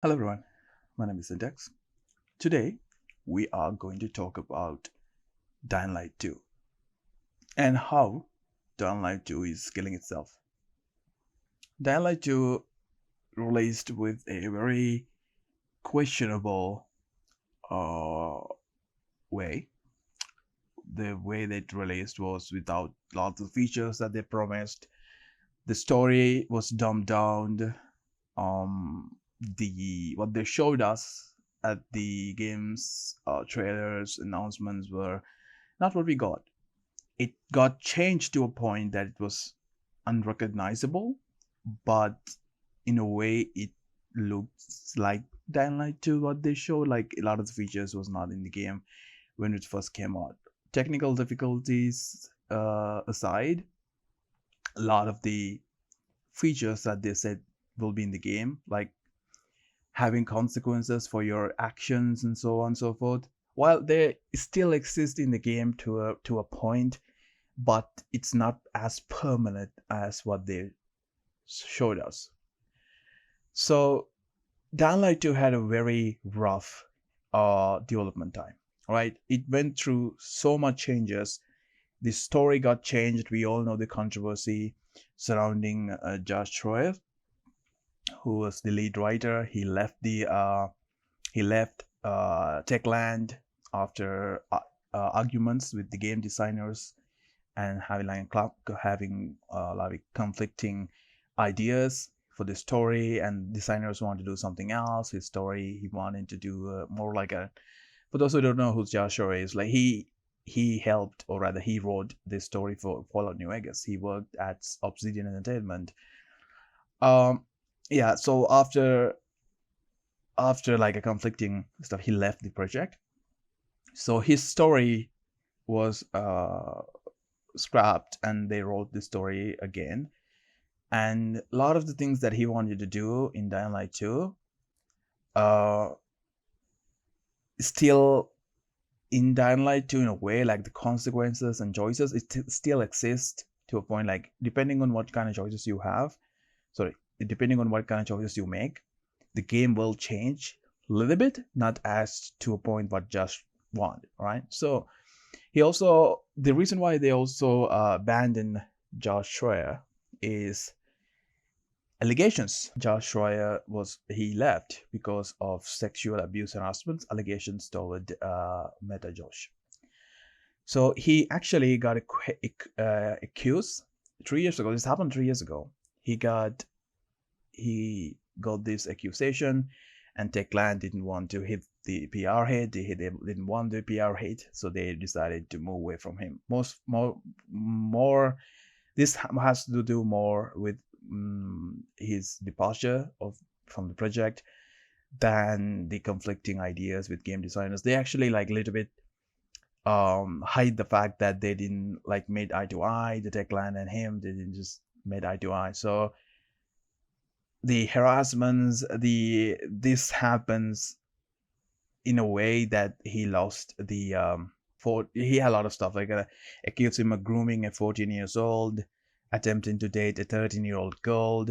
Hello everyone, my name is Syntax. Today we are going to talk about Dying Light 2 and how Dying Light 2 is killing itself. Dying Light 2 released with a very questionable uh, way. The way that it released was without lots of features that they promised. The story was dumbed down. The what they showed us at the game's trailers announcements were not what we got. It got changed to a point that it was unrecognizable, but in a way it looks like Dying Light 2 what they showed. Like a lot of the features was not in the game when it first came out. Technical difficulties aside, a lot of the features that they said will be in the game, like having consequences for your actions and so on and so forth, while they still exist in the game to a point, but it's not as permanent as what they showed us. So Downlight 2 had a very rough development time, right? It went through so much changes. The story got changed. We all know the controversy surrounding Josh Schroer, who was the lead writer. He left Techland after arguments with the game designers and having conflicting ideas for the story, and designers want to do something else. His story, he wanted to do more like a. For those who don't know who Joshua is, like he helped, or rather, he wrote this story for Fallout New Vegas. He worked at Obsidian Entertainment. Um, yeah. So after like a conflicting stuff, he left the project. So his story was scrapped, and they wrote the story again. And a lot of the things that he wanted to do in Dying Light 2 uh, still in Dying Light 2 in a way, like the consequences and choices, still exist to a point, like depending on what kind of choices you have, sorry, depending on what kind of choices you make, the game will change a little bit, not as to a point what just want, right? So he also, the reason why they also abandoned Josh Schreier is allegations. Josh Schreier he left because of sexual abuse harassment allegations toward Meta Josh. So he actually got accused 3 years ago. This happened 3 years ago. He got this accusation, and Techland didn't want to hit the PR hit. They didn't want the PR hit, so they decided to move away from him. More. This has to do more with his departure from the project than the conflicting ideas with game designers. They actually like a little bit hide the fact that they didn't like made eye to eye. The Techland and him, they didn't just made eye to eye. So the harassments, the this happens in a way that he lost the for he had a lot of stuff like accused him of grooming a 14 years old, attempting to date a 13-year-old girl.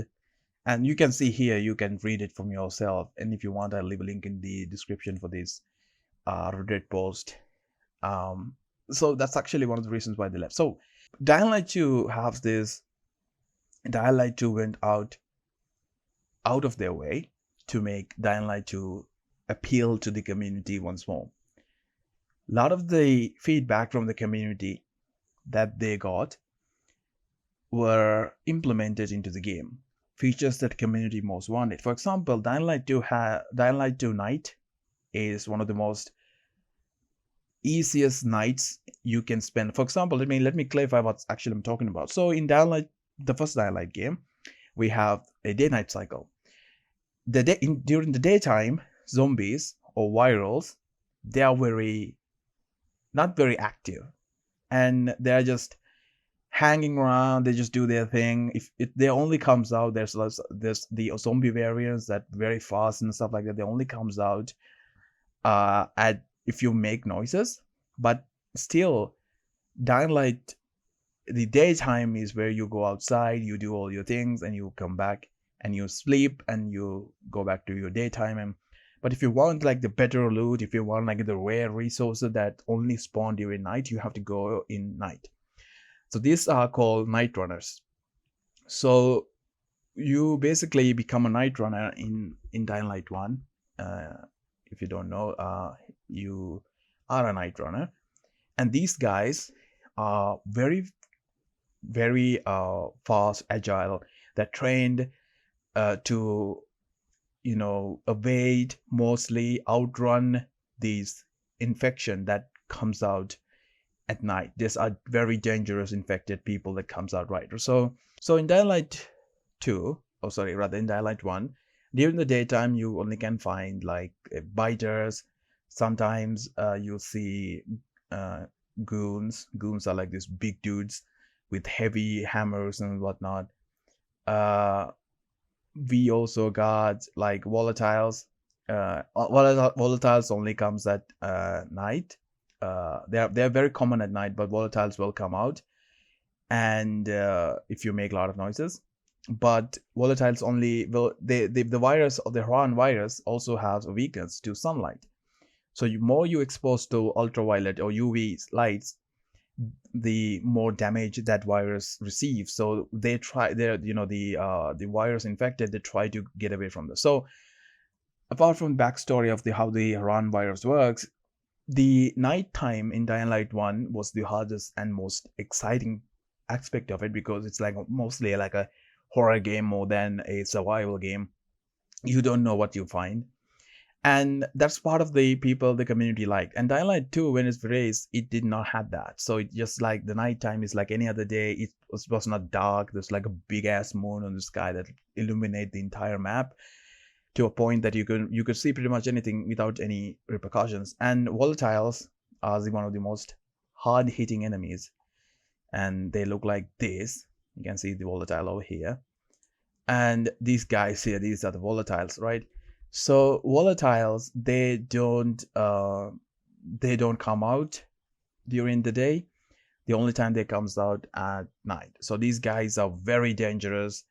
And you can see here, you can read it from yourself, and if you want, I'll leave a link in the description for this Reddit post. um so that's actually one of the reasons why they left. So Dying Light 2 have this. Dying Light 2 went out of their way to make Dying Light 2 appeal to the community once more. A lot of the feedback from the community that they got were implemented into the game. Features that community most wanted. For example, Dying Light 2 Night is one of the most easiest nights you can spend. For example, let me clarify what actually I'm talking about. So in Dying Light, the first Dying Light game, we have a day-night cycle. During the daytime, zombies or virals, they are not very active, and they're just hanging around. They just do their thing. If they only comes out, there's the zombie variants that very fast and stuff like that. They only comes out at if you make noises, but still, Dying Light, the daytime is where you go outside, you do all your things, and you come back and you sleep and you go back to your daytime. And but if you want like the better loot, if you want like the rare resources that only spawn during night, you have to go in night. So these are called night runners. So you basically become a night runner in Dying Light 1. If you don't know, you are a night runner, and these guys are very fast, agile. They're trained to evade, mostly outrun these infection that comes out at night. These are very dangerous infected people that comes out, right? So in Daylight 2, oh sorry, rather in Daylight 1, during the daytime you only can find like biters. Sometimes you'll see uh, goons. Goons are like these big dudes with heavy hammers and whatnot. Uh, we also got like volatiles. Volatiles only comes at night. They're very common at night, but volatiles will come out, and if you make a lot of noises. But volatiles only will the virus or the Huron virus also has a weakness to sunlight. So more you expose to ultraviolet or UV lights, the more damage that virus receives. So they try, the virus infected, they try to get away from this. So apart from the backstory of the how the Huron virus works, the nighttime in Dying Light 1 was the hardest and most exciting aspect of it, because it's like mostly like a horror game more than a survival game. You don't know what you find, and that's part of the people the community liked. And Dying Light 2, when it's released, it did not have that. So it just like the nighttime is like any other day. It was not dark. There's like a big ass moon on the sky that illuminate the entire map to a point that you could see pretty much anything without any repercussions. And volatiles are one of the most hard hitting enemies, and they look like this. You can see the volatile over here, and these guys here, these are the volatiles, right? So volatiles, they don't come out during the day. The only time they comes out at night. So these guys are very dangerous,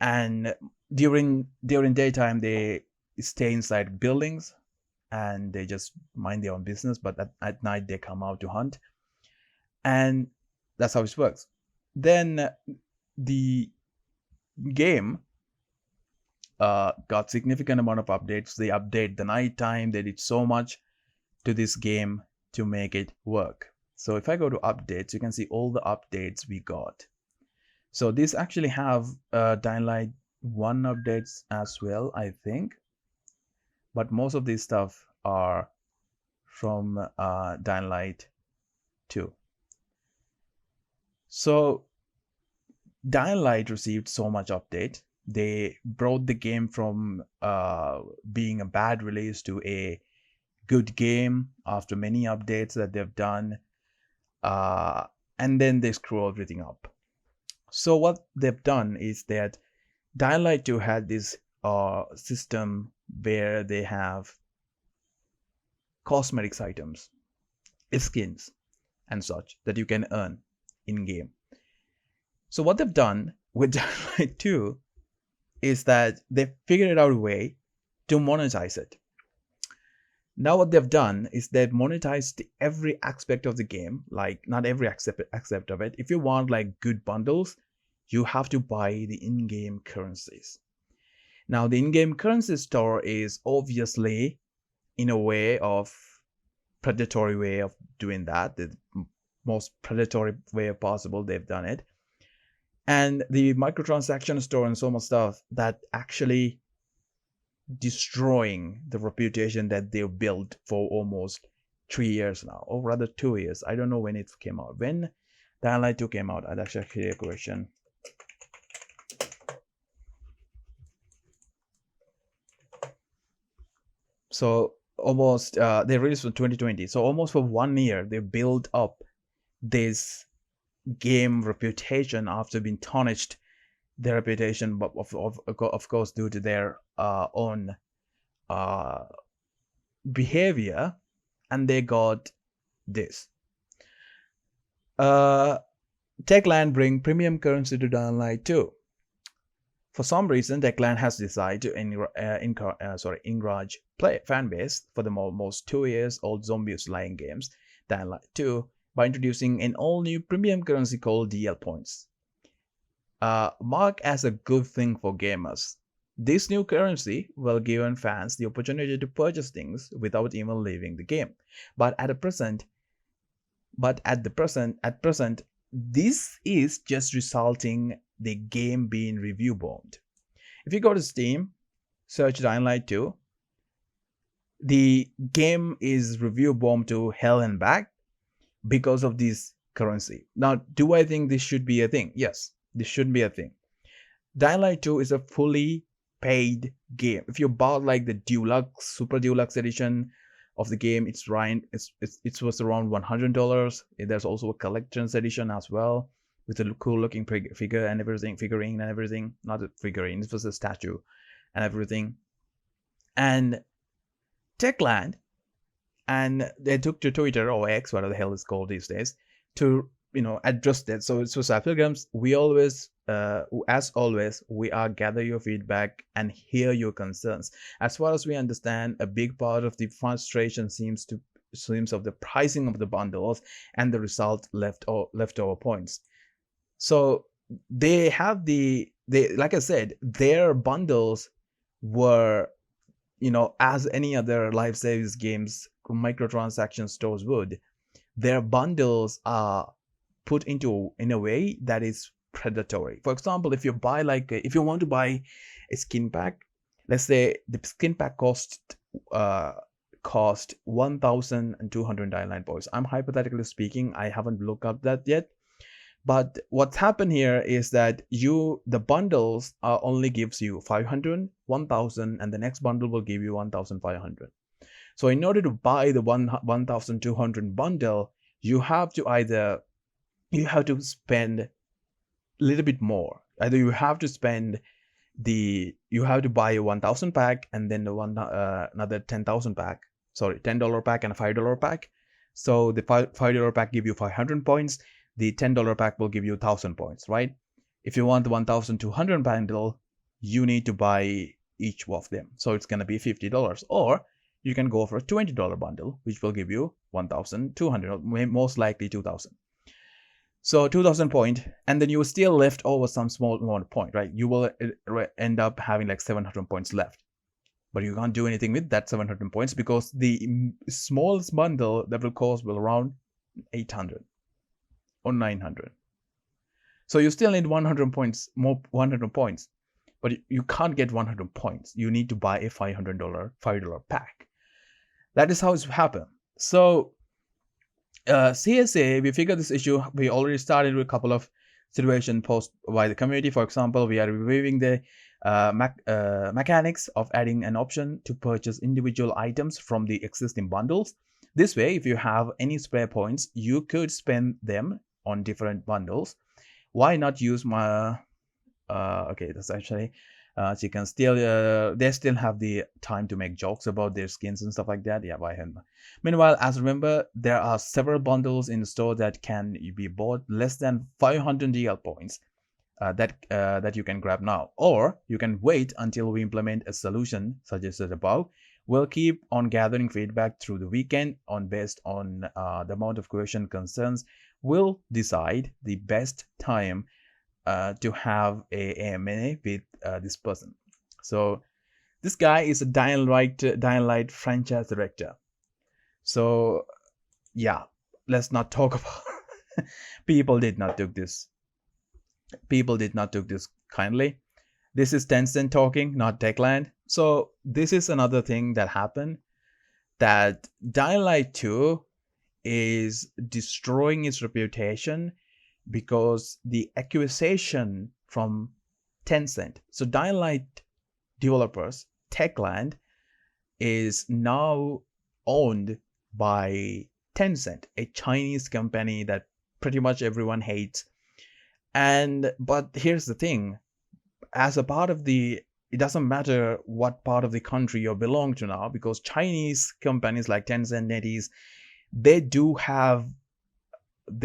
and during daytime they stay inside buildings and they just mind their own business, but at night they come out to hunt, and that's how it works. Then the game got significant amount of updates. They update the nighttime. They did so much to this game to make it work. So if I go to updates, you can see all the updates we got. So these actually have Dying Light 1 updates as well, I think, but most of these stuff are from Dying Light 2. So Dying Light received so much update. They brought the game from being a bad release to a good game after many updates that they've done, and then they screw everything up. So what they've done is that Dying Light 2 had this system where they have cosmetics items, skins, and such that you can earn in game. So what they've done with Dying Light 2 is that they figured out a way to monetize it. Now what they've done is they've monetized every aspect of the game, like not every aspect of it. If you want like good bundles, you have to buy the in-game currencies. Now the in-game currency store is obviously in a way of predatory way of doing that, the most predatory way possible they've done it. And the microtransaction store and so much stuff that actually destroying the reputation that they've built for almost 3 years now, or rather 2 years. I don't know when it came out. When Dying Light 2 came out, I'd actually create a question. So almost they released in 2020. So almost for 1 year they built up this game reputation after being tarnished their reputation, but of course due to their own behavior, and they got this. Techland bring premium currency to Dying Light 2. For some reason, Techland has decided to encourage fan base for the almost 2 years old zombies lying games, Dying Light 2, by introducing an all-new premium currency called DL points. Mark as a good thing for gamers. This new currency will give fans the opportunity to purchase things without even leaving the game. But at present, this is just resulting the game being review bombed. If you go to Steam, search Dying Light 2, the game is review bombed to hell and back because of this currency. Now, do I think this should be a thing? Yes, this should be a thing. Dying Light 2 is a fully paid game. If you bought like the deluxe, super deluxe edition of the game, it was around $100. There's also a collector's edition as well with a cool looking figurine and everything. Not a figurine, it was a statue and everything. And Techland, and they took to Twitter or X, whatever the hell it's called these days, to address that. So it's for Pilgrims, we always, as always, we are gather your feedback and hear your concerns. As far as we understand, a big part of the frustration seems of the pricing of the bundles and the result leftover points. So they have like I said, their bundles were, as any other live service games microtransaction stores would, their bundles are put in a way that is predatory. For example, if you buy if you want to buy a skin pack, let's say the skin pack cost 1,299 points. I'm hypothetically speaking, I haven't looked up that yet. But what's happened here is that the bundles only gives you 500, 1,000, and the next bundle will give you 1,500. So in order to buy the 1,200 bundle, you have to spend a little bit more. Either you have to buy a 1,000 pack and then another 10,000 pack. Sorry, $10 pack and a $5 pack. So the $5 pack give you 500 points. The $10 pack will give you 1,000 points, right? If you want the 1,200 bundle, you need to buy each of them. So it's going to be $50. Or you can go for a $20 bundle, which will give you 1,200, most likely 2,000. So 2,000 point, and then you will still left over some small amount of point, right? You will end up having like 700 points left. But you can't do anything with that 700 points because the smallest bundle that will cost around 800 or 900. So you still need 100 points, but you can't get 100 points. You need to buy a $5 pack. That is how it's happened. So CSA, we figured this issue. We already started with a couple of situations posted by the community. For example, we are reviewing the mechanics of adding an option to purchase individual items from the existing bundles. This way, if you have any spare points, you could spend them on different bundles. Why not use my okay, that's actually so you can still they still have the time to make jokes about their skins and stuff like that. Yeah, why not? Meanwhile, as remember, there are several bundles in the store that can be bought less than 500 DL points that you can grab now, or you can wait until we implement a solution suggested above. We'll keep on gathering feedback through the weekend based on the amount of question concerns. We'll decide the best time to have a AMA with this person. So this guy is a Dying Light franchise director. So yeah, let's not talk about people did not take this kindly. This is Tencent talking, not Techland. So this is another thing that happened, that Dying Light 2 is destroying its reputation because the accusation from Tencent. So Dying Light developers, Techland, is now owned by Tencent, a Chinese company that pretty much everyone hates. But here's the thing, as a part of it doesn't matter what part of the country you belong to now, because Chinese companies like Tencent, NetEase, they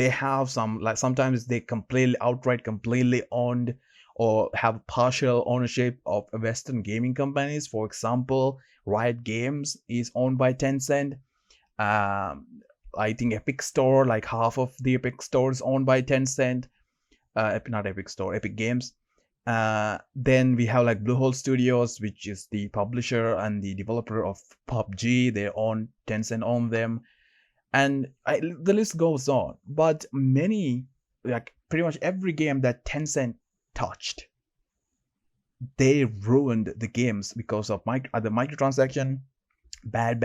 have some, like sometimes they completely owned or have partial ownership of Western gaming companies. For example, Riot Games is owned by Tencent. Um, I think Epic Store, like half of the Epic Store is owned by Tencent. Not Epic Store, Epic Games. Then we have like Bluehole Studios, which is the publisher and the developer of PUBG. They own Tencent own them, and the list goes on. But many, like pretty much every game that Tencent touched, they ruined the games because of the microtransaction, bad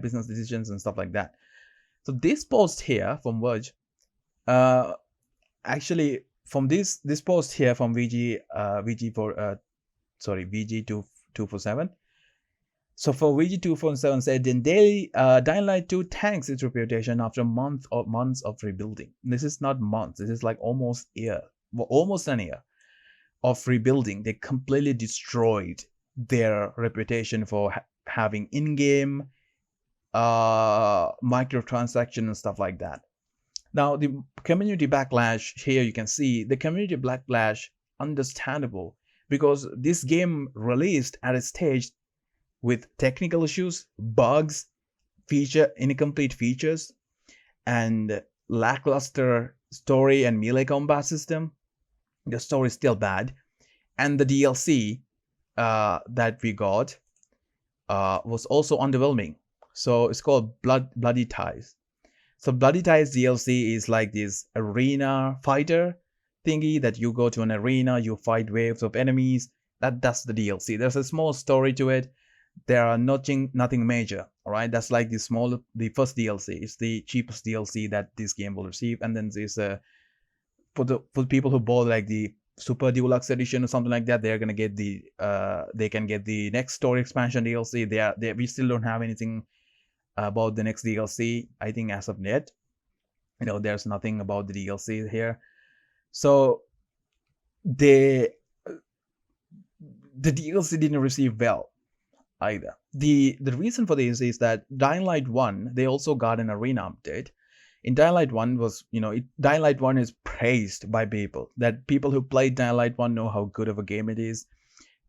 business decisions and stuff like that. So this post here from Verge, actually from this post here from VG247. So for VG247 said, then Dying Light 2 tanks its reputation after months of rebuilding. This is not months. This is like almost an year of rebuilding. They completely destroyed their reputation for having in-game microtransaction and stuff like that. Now, the community backlash here, you can see the community backlash, understandable, because this game released at a stage with technical issues, bugs, incomplete features, and lackluster story and melee combat system. The story is still bad, and the DLC that we got was also underwhelming. So it's called Bloody Ties. So Bloody Ties DLC is like this arena fighter thingy that you go to an arena, you fight waves of enemies. That's the DLC. There's a small story to it. There are nothing major. All right, that's like the first DLC. It's the cheapest DLC that this game will receive, and then there's for people who bought like the Super Deluxe Edition or something like that, they're gonna get they can get the next story expansion DLC. We still don't have anything about the next DLC, I think, as of yet. There's nothing about the DLC here. So the DLC didn't receive well either. The reason for this is that Dying Light 1, they also got an arena update. In Dying Light 1 Dying Light 1 is praised by people. That people who played Dying Light 1 know how good of a game it is.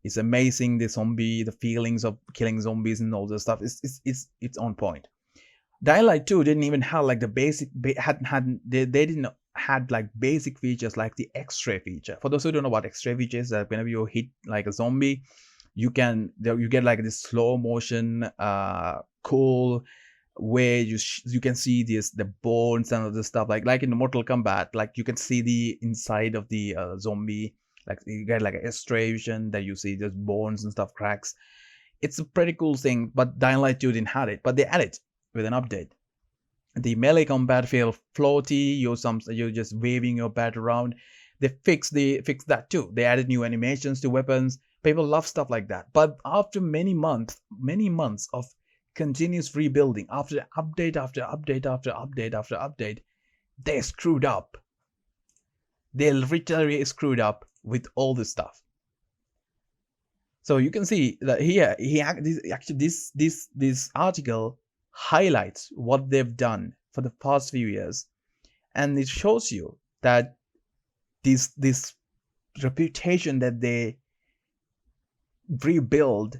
It's amazing. The feelings of killing zombies and all this stuff. It's on point. Dying Light 2 didn't even have like the basic, they didn't had like basic features like the X-ray feature. For those who don't know what X-ray feature is, that whenever you hit like a zombie, you get like this slow motion, cool way you can see the bones and other stuff, like in Mortal Kombat, like you can see the inside of the zombie, like you get like an X-ray vision that you see just bones and stuff, cracks. It's a pretty cool thing, but Dying Light 2 didn't have it, but they added it with an update. The melee combat feel floaty. You're just waving your bat around. They fixed that too. They added new animations to weapons. People love stuff like that. But after many months of continuous rebuilding, after update after update after update after update, they screwed up. They literally screwed up with all this stuff. So you can see that here, this article highlights what they've done for the past few years, and it shows you that this reputation that they rebuild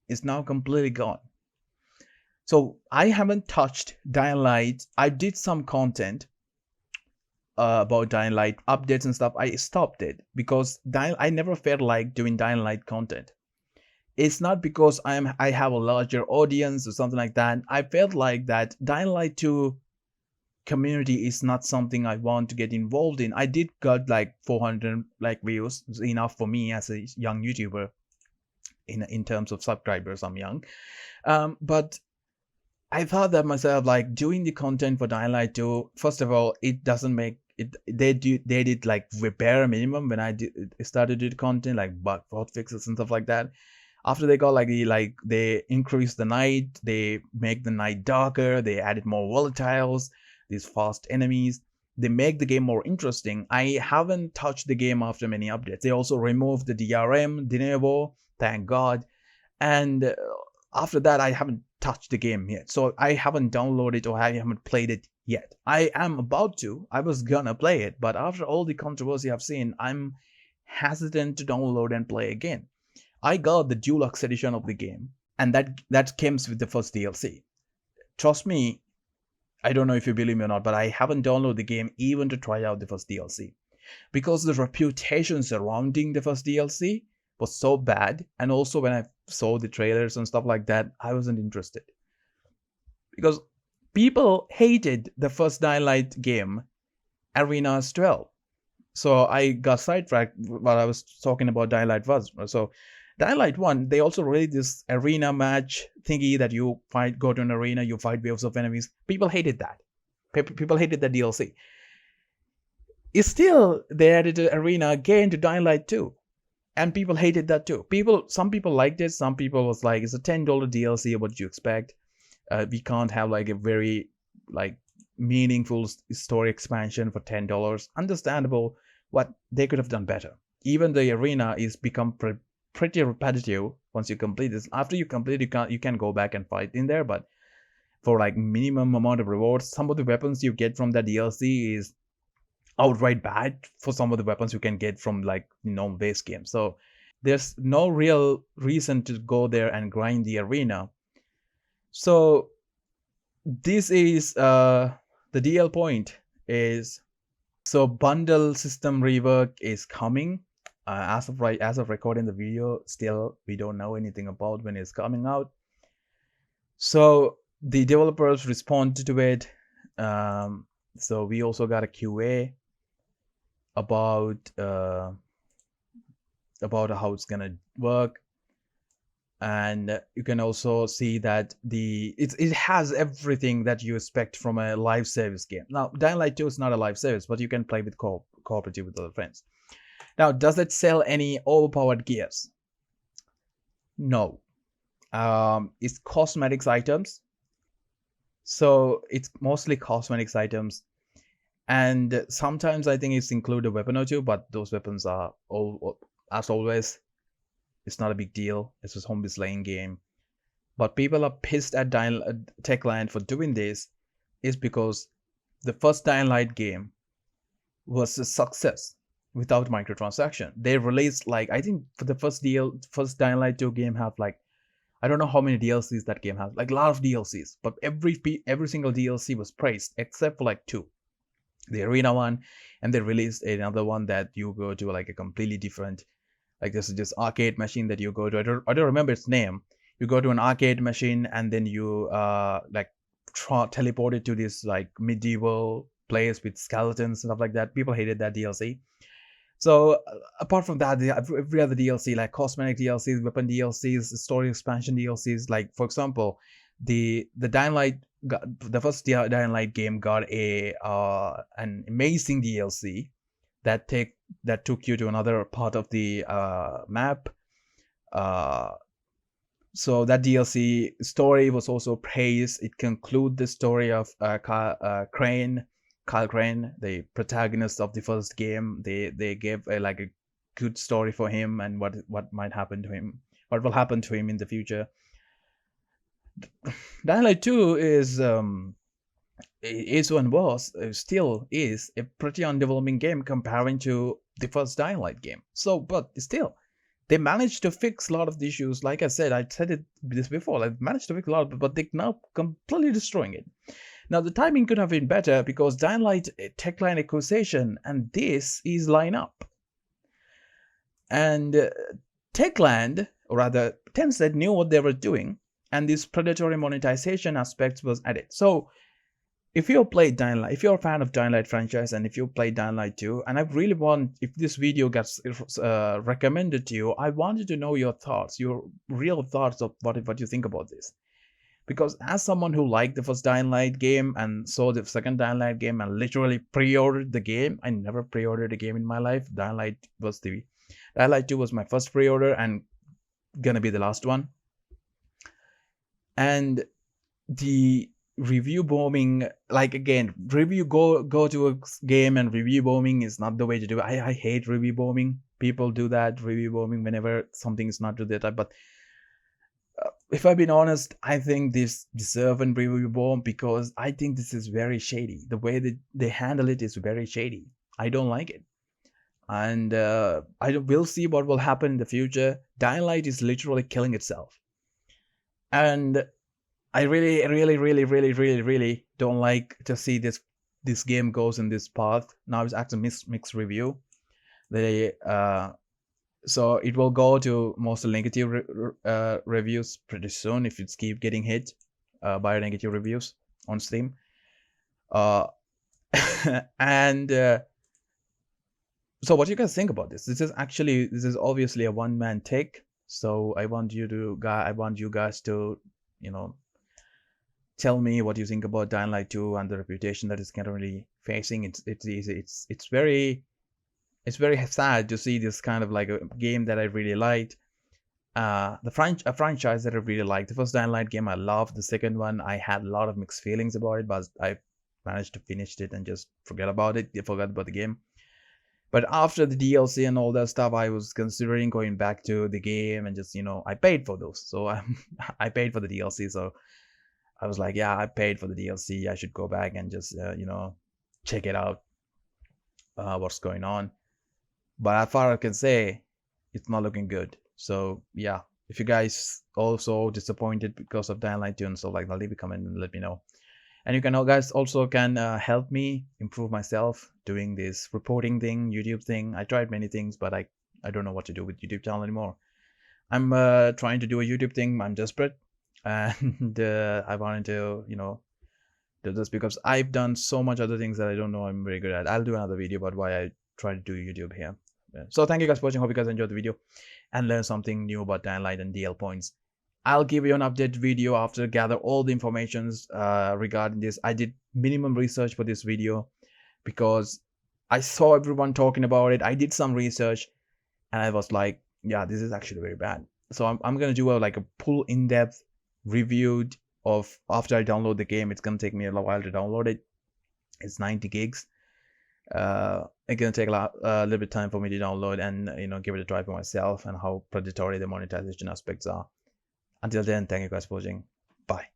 is now completely gone. So I haven't touched Dying Light. I did some content about Dying Light updates and stuff. I stopped it because I never felt like doing Dying Light content. It's not because I have a larger audience or something like that. I felt like that Dying Light 2 community is not something I want to get involved in. I did got like 400 like views, enough for me as a young YouTuber. In terms of subscribers, I'm young, but I thought that myself, like doing the content for Dying Light 2. First of all, it doesn't make it. They did like bare minimum when I started to do content, like bug fixes and stuff like that. After they got they increased the night, they make the night darker, they added more volatiles, these fast enemies. They make the game more interesting. I haven't touched the game after many updates. They also removed the DRM, de novo, thank God. And after that, I haven't touched the game yet. So I haven't downloaded or I haven't played it yet. I am about to. I was gonna play it, but after all the controversy I've seen, I'm hesitant to download and play again. I got the deluxe edition of the game, and that comes with the first DLC. Trust me, I don't know if you believe me or not, but I haven't downloaded the game even to try out the first DLC because the reputation surrounding the first DLC was so bad, and also when I saw the trailers and stuff like that, I wasn't interested because people hated the first Dying Light game, Arenas 12. So I got sidetracked while I was talking about Dying Light 1. So Dying Light 1, they also released this arena match thingy that you go to an arena, you fight waves of enemies. People hated that. People hated that DLC. It's still, they added an arena again to Dying Light 2. And people hated that too. Some people liked it. Some people was like, it's a $10 DLC. What do you expect? We can't have like a very like meaningful story expansion for $10. Understandable. What they could have done better. Even the arena is become pretty repetitive once you complete this. After you complete, you can go back and fight in there. But for like minimum amount of rewards, some of the weapons you get from that DLC is outright bad for some of the weapons you can get from like base game. So there's no real reason to go there and grind the arena. So this is the DL point is, so bundle system rework is coming. As of recording the video, still we don't know anything about when it's coming out. So the developers respond to it. So we also got a QA about how it's gonna work, and you can also see that it has everything that you expect from a live service game. Now, Dying Light 2 is not a live service, but you can play with cooperative with other friends. Now, does it sell any overpowered gears? No. It's cosmetics items. So it's mostly cosmetics items. And sometimes I think it's include a weapon or two, but those weapons are, as always, it's not a big deal. It's a zombie slaying game. But people are pissed at Techland for doing this is because the first Dying Light game was a success without microtransaction. They released like, I think for the first Dying Light 2 game have like, I don't know how many DLCs that game has, like a lot of DLCs, but every single DLC was praised except for like 2. The arena one, and they released another one that you go to like a completely different, like this is just arcade machine that you go to. I don't remember its name. You go to an arcade machine and then you like teleported to this like medieval place with skeletons and stuff like that. People hated that DLC. So apart from that, every other DLC, like cosmetic DLCs, weapon DLCs, story expansion DLCs, like for example, the Dying Light, the first Dying Light game got an amazing DLC that took you to another part of the map. So that DLC story was also praised. It concluded the story of Kyle Crane, the protagonist of the first game. They gave like a good story for him and what might happen to him, what will happen to him in the future. Dying Light 2 is and was still is a pretty underwhelming game comparing to the first Dying Light game. So, but still, they managed to fix a lot of the issues. Like I said this before. They've managed to fix a lot, but they're now completely destroying it. Now, the timing could have been better because Dying Light Techland acquisition and this is line up. And Techland, or rather Tencent, knew what they were doing, and this predatory monetization aspect was added. So if you played Dying Light, if you're a fan of Dying Light franchise, and if you played Dying Light 2, and I really want, if this video gets recommended to you, I wanted to know your thoughts, your real thoughts of what you think about this. Because as someone who liked the first Dying Light game and saw the second Dying Light game and literally pre-ordered the game, I never pre-ordered a game in my life. Dying Light 2 was my first pre-order and gonna be the last one. And the review bombing, like again, go to a game and review bombing is not the way to do it. I hate review bombing. People do that, review bombing, whenever something is not to their type. But if I've been honest, I think this deserve a review bomb because I think this is very shady. The way that they handle it is very shady. I don't like it. and we'll see what will happen in the future. Dying Light is literally killing itself, and I really, really, really, really, really, really don't like to see this game goes in this path. Now it's actually mixed review. They so it will go to mostly negative reviews pretty soon if it's keep getting hit by negative reviews on Steam. Uh, and so what do you guys think about this? This is obviously a one-man take. So I want you guys to, you know, tell me what you think about Dying Light 2 and the reputation that it's currently facing. It's very sad to see this kind of like a game that I really liked. A franchise that I really liked. The first Dying Light game I loved. The second one I had a lot of mixed feelings about it, but I managed to finish it and just forget about it. I forgot about the game. But after the DLC and all that stuff, I was considering going back to the game and just, I paid for those. So I paid for the DLC. So I was like, yeah, I paid for the DLC. I should go back and just, check it out, what's going on. But as far as I can say, it's not looking good. So yeah, if you guys also disappointed because of Dying Light 2 and stuff like that, leave a comment and let me know. And you guys also can help me improve myself doing this reporting thing, YouTube thing. I tried many things, but I don't know what to do with YouTube channel anymore. I'm trying to do a YouTube thing. I'm desperate, and I wanted to, do this because I've done so much other things that I don't know I'm very good at. I'll do another video about why I try to do YouTube here. So thank you guys for watching. Hope you guys enjoyed the video and learned something new about Dying Light and DL points. I'll give you an update video after gather all the informations regarding this. I did minimum research for this video because I saw everyone talking about it. I did some research and I was like, yeah, this is actually very bad. So I'm gonna do a full in-depth review of after I download the game. It's gonna take me a while to download it. It's 90 gigs. It's gonna take a little bit of time for me to download and give it a try for myself and how predatory the monetization aspects are. Until then, thank you guys for watching. Bye.